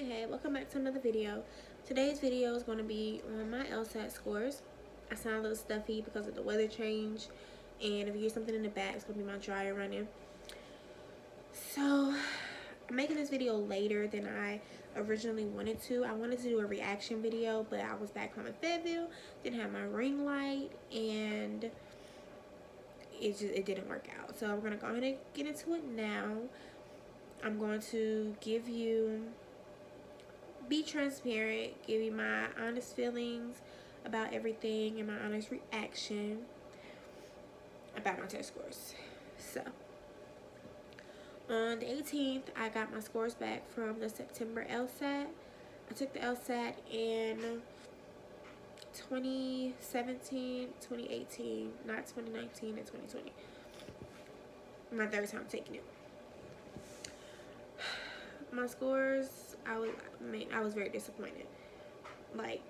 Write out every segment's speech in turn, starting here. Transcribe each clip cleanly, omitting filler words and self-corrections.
Hey, welcome back to another video. Today's video is going to be on my LSAT scores. I sound a little stuffy because of the weather change, and if you hear something in the back, it's going to be my dryer running. So, I'm making this video later than I originally wanted to. I wanted to do a reaction video, but I was back home in Fayetteville, didn't have my ring light, and it didn't work out. So, I'm going to go ahead and get into it now. I'm going to be transparent, give you my honest feelings about everything and my honest reaction about my test scores. So, on the 18th, I got my scores back from the September LSAT. I took the LSAT in 2017, 2018, not 2019 and 2020. My third time taking it. My scores, I was very disappointed. Like,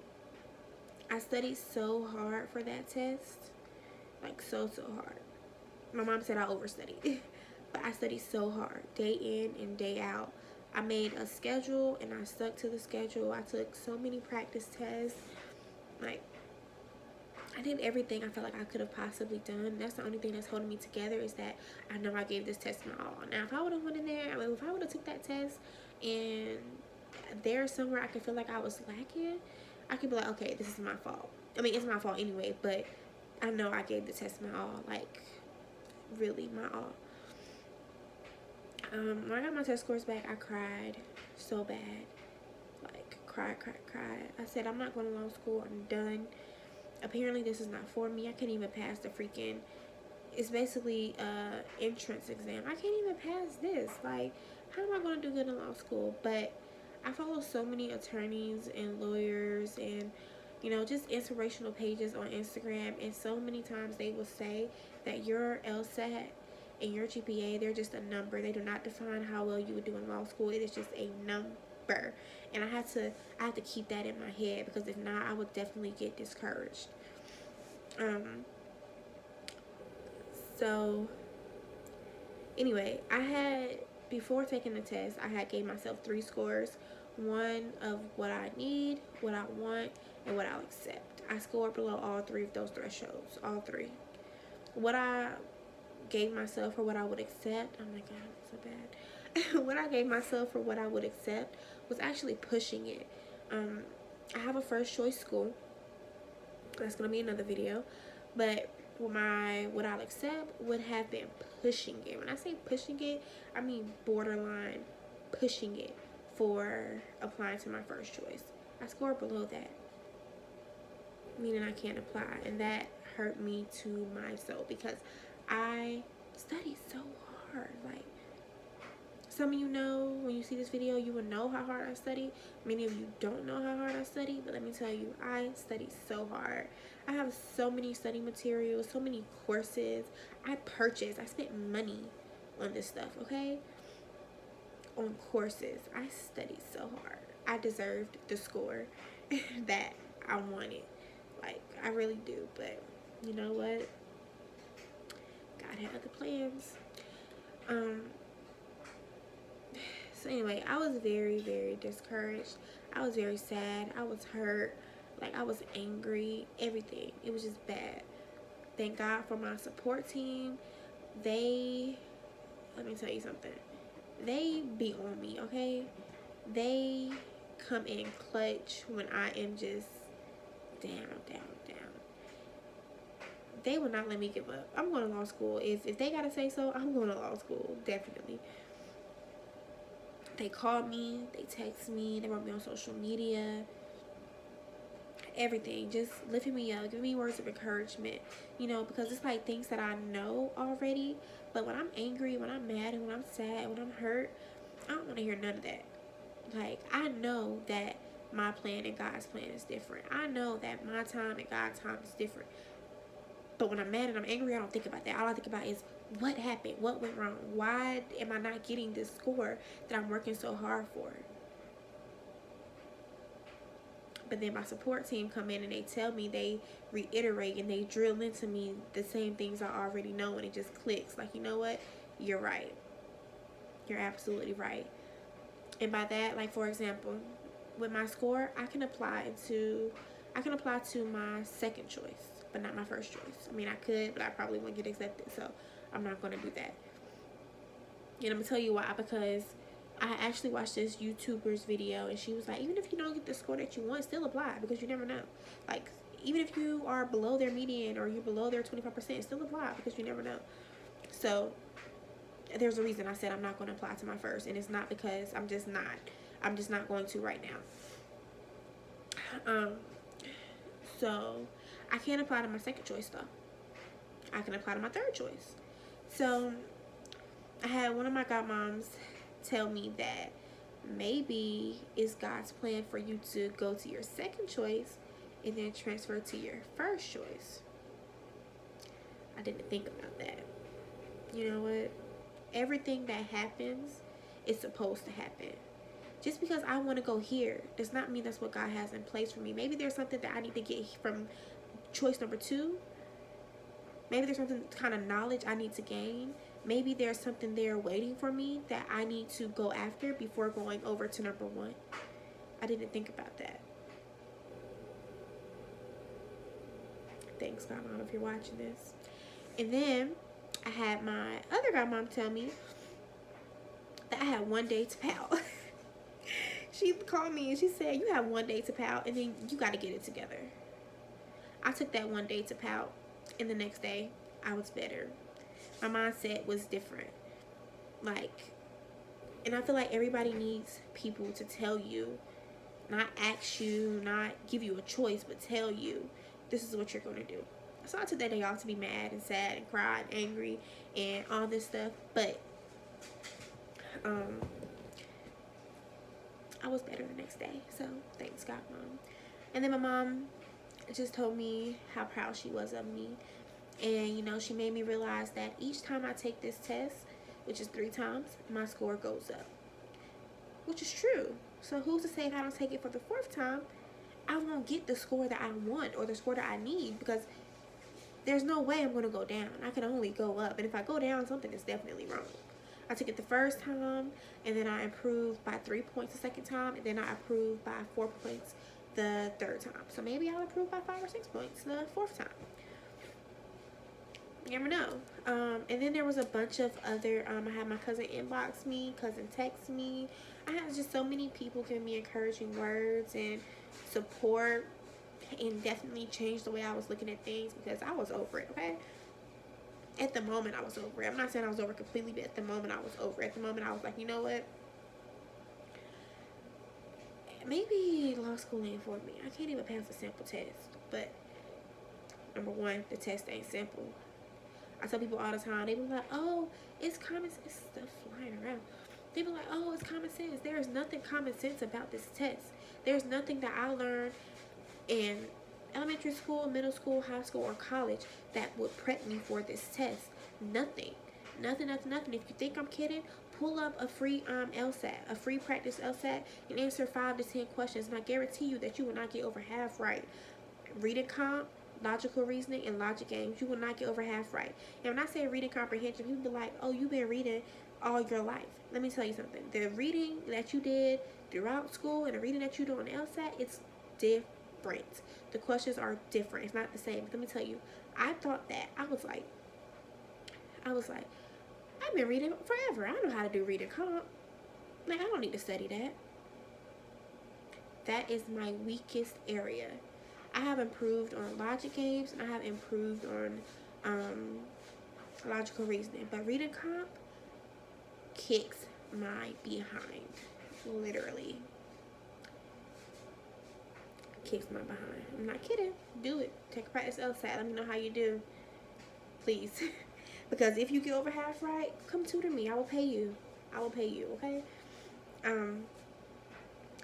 I studied so hard for that test, like so hard. My mom said I overstudied, but I studied so hard, day in and day out. I made a schedule and I stuck to the schedule. I took so many practice tests. Like, I did everything I felt like I could have possibly done. That's the only thing that's holding me together, is that I know I gave this test my all. Now, if I would have went in there, if I would have took that test and there's somewhere I could feel like I was lacking, I could be like, okay, this is my fault. I mean, it's my fault anyway, but I know I gave the test my all, like, really my all. When I got my test scores back, I cried so bad. Like, cried. I said, I'm not going to law school. I'm done. Apparently, this is not for me. I can't even pass the freaking, it's basically entrance exam. I can't even pass this. Like, how am I going to do good in law school? But I follow so many attorneys and lawyers and, you know, just inspirational pages on Instagram, and so many times they will say that your LSAT and your GPA, they're just a number. They do not define how well you would do in law school. It is just a number. And I have to keep that in my head, because if not, I would definitely get discouraged. So anyway, before taking the test, I had gave myself 3 scores. One of what I need, what I want, and what I'll accept. I scored below all 3 of those thresholds. All 3. What I gave myself for what I would accept, oh my god, so bad. What I gave myself for what I would accept was actually pushing it. I have a first choice school. That's gonna be another video. But what I'll accept would have been pushing it. When I say pushing it, I mean borderline pushing it for applying to my first choice. I scored below that, meaning I can't apply, and that hurt me to my soul, because I studied so hard. Like, some of you know, when you see this video, you will know how hard I studied. Many of you don't know how hard I studied, but let me tell you, I studied so hard. I have so many study materials, so many courses. I spent money on this stuff, okay? On courses. I studied so hard. I deserved the score that I wanted. Like, I really do, but you know what? God had other plans. So anyway, I was very discouraged. I was very sad. I was hurt. Like, I was angry. Everything. It was just bad. Thank God for my support team. Let me tell you something. They be on me, okay? They come in clutch when I am just down. They will not let me give up. I'm going to law school. If they gotta say so, I'm going to law school. Definitely. They called me, they text me, they wrote me on social media, everything, just lifting me up, giving me words of encouragement, you know, because it's like things that I know already. But when I'm angry, when I'm mad, and when I'm sad, when I'm hurt, I don't want to hear none of that. Like, I know that my plan and God's plan is different. I know that my time and God's time is different. But when I'm mad and I'm angry, I don't think about that. All I think about is, what happened? What went wrong? Why am I not getting this score that I'm working so hard for? But then my support team come in and they tell me, they reiterate and they drill into me the same things I already know, and it just clicks. Like, you know what? You're right. You're absolutely right. And by that, like for example, with my score, I can apply to my second choice, but not my first choice. I mean, I could, but I probably wouldn't get accepted, so I'm not going to do that. And I'm going to tell you why, because I actually watched this YouTuber's video, and she was like, even if you don't get the score that you want, still apply, because you never know. Like, even if you are below their median or you're below their 25%, still apply, because you never know. So there's a reason I said I'm not going to apply to my first, and it's not because I'm just not going to right now. So I can't apply to my second choice though. I can apply to my third choice. So I had one of my godmoms tell me that maybe it's God's plan for you to go to your second choice and then transfer to your first choice. I didn't think about that. You know what? Everything that happens is supposed to happen. Just because I want to go here does not mean that's what God has in place for me. Maybe there's something that I need to get from choice number 2. Maybe there's something kind of knowledge I need to gain. Maybe there's something there waiting for me that I need to go after before going over to number 1. I didn't think about that. Thanks, Godmom, if you're watching this. And then I had my other godmom tell me that I had 1 day to pout. She called me and she said, you have 1 day to pout and then you got to get it together. I took that 1 day to pout, and the next day I was better. My mindset was different. And I feel like everybody needs people to tell you, not ask you, not give you a choice, but tell you this is what you're going to do. So I took that day off to be mad and sad and cry and angry and all this stuff, but I was better the next day. So thanks, God, Mom. And then my mom just told me how proud she was of me. And, you know, she made me realize that each time I take this test, which is 3 times, my score goes up. Which is true. So who's to say if I don't take it for the 4th time, I won't get the score that I want or the score that I need, because there's no way I'm going to go down. I can only go up. And if I go down, something is definitely wrong. I took it the 1st time, and then I improved by 3 points the 2nd time, and then I improved by 4 points the 3rd time. So maybe I'll improve by 5 or 6 points the 4th time. You never know. And then there was a bunch of other, I had my cousin inbox me, cousin text me. I had just so many people giving me encouraging words and support, and definitely changed the way I was looking at things, because I was over it, okay? At the moment, I was over it. I'm not saying I was over it completely, but at the moment, I was over it. At the moment, I was like, you know what? Maybe law school ain't for me. I can't even pass a simple test. But, number 1, the test ain't simple. I tell people all the time, they be like, oh, it's common sense. It's stuff flying around. They be like, oh, it's common sense. There is nothing common sense about this test. There's nothing that I learned in elementary school, middle school, high school, or college that would prep me for this test. Nothing. Nothing. If you think I'm kidding, pull up a free LSAT, a free practice LSAT, and answer 5 to 10 questions, and I guarantee you that you will not get over half right. Reading comp, logical reasoning, and logic games, you will not get over half right. And when I say reading comprehension, people be like, oh, you've been reading all your life. Let me tell you something. The reading that you did throughout school and the reading that you do on LSAT, it's different. The questions are different. It's not the same. Let me tell you, I thought that. I was like, I've been reading forever. I know how to do reading comp. Like, I don't need to study that. That is my weakest area. I have improved on logic games, and I have improved on logical reasoning. But reading comp kicks my behind. Literally. Kicks my behind. I'm not kidding. Do it. Take a practice LSAT. Let me know how you do. Please. Because if you get over half right, come tutor me. I will pay you. Okay?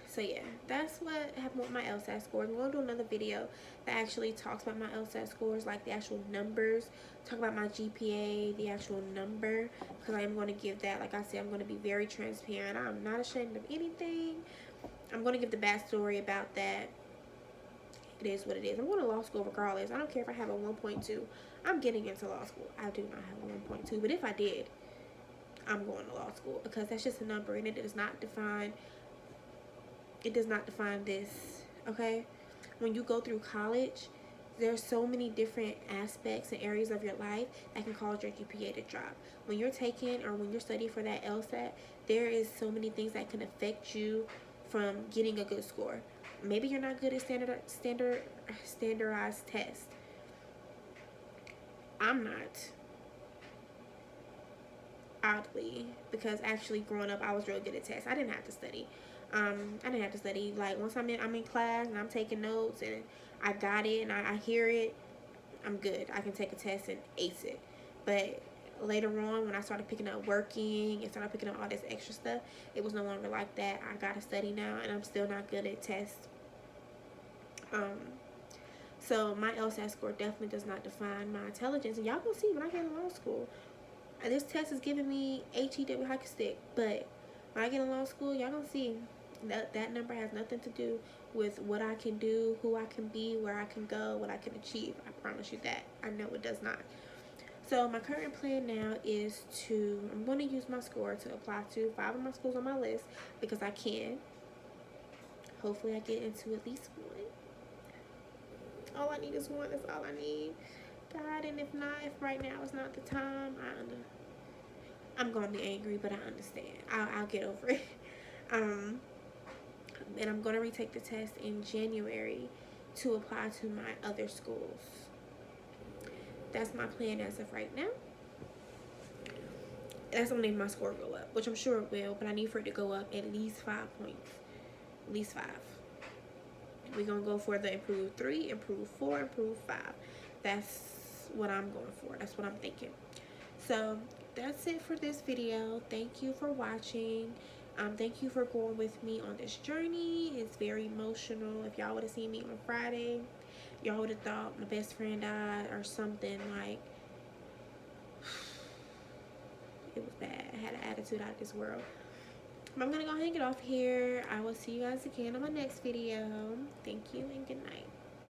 So yeah, that's what happened with my LSAT scores. I'm going to do another video that actually talks about my LSAT scores, like the actual numbers, talk about my GPA, the actual number, because I am going to give that. Like I said, I'm going to be very transparent. I'm not ashamed of anything. I'm going to give the backstory about that. It is what it is. I'm going to law school regardless. I don't care if I have a 1.2. I'm getting into law school. I do not have a 1.2, but if I did, I'm going to law school, because that's just a number and it does not define this, okay? When you go through college, there's so many different aspects and areas of your life that can cause your GPA to drop. When you're taking or when you're studying for that LSAT, there is so many things that can affect you from getting a good score. Maybe you're not good at standardized tests. I'm not, oddly, because actually growing up I was real good at tests. I didn't have to study. I didn't have to study. Like, once I'm in class and I'm taking notes and I got it and I hear it, I'm good. I can take a test and ace it. But later on, when I started picking up working and started picking up all this extra stuff, it was no longer like that. I gotta study now, and I'm still not good at tests. So my LSAT score definitely does not define my intelligence, and y'all gonna see when I get in law school. This test is giving me HEW hockey stick, but when I get in law school, y'all gonna see that number has nothing to do with what I can do, who I can be, where I can go, what I can achieve. I promise you that. I know it does not. So my current plan now is I'm going to use my score to apply to 5 of my schools on my list, because I can. Hopefully I get into at least one. All I need is one. That's all I need. God, and if right now is not the time, I'm going to be angry, but I understand. I'll get over it. And I'm going to retake the test in January to apply to my other schools. That's my plan as of right now. That's going to make my score go up, which I'm sure it will, but I need for it to go up at least 5 points. At least 5. We're going to go for the improved 3, improved 4, improved 5. That's what I'm going for. That's what I'm thinking. So that's it for this video. Thank you for watching. Thank you for going with me on this journey. It's very emotional. If y'all would have seen me on Friday, y'all would have thought my best friend died or something. Like, it was bad. I had an attitude out of this world. But I'm gonna go hang it off here. I will see you guys again on my next video. Thank you and good night.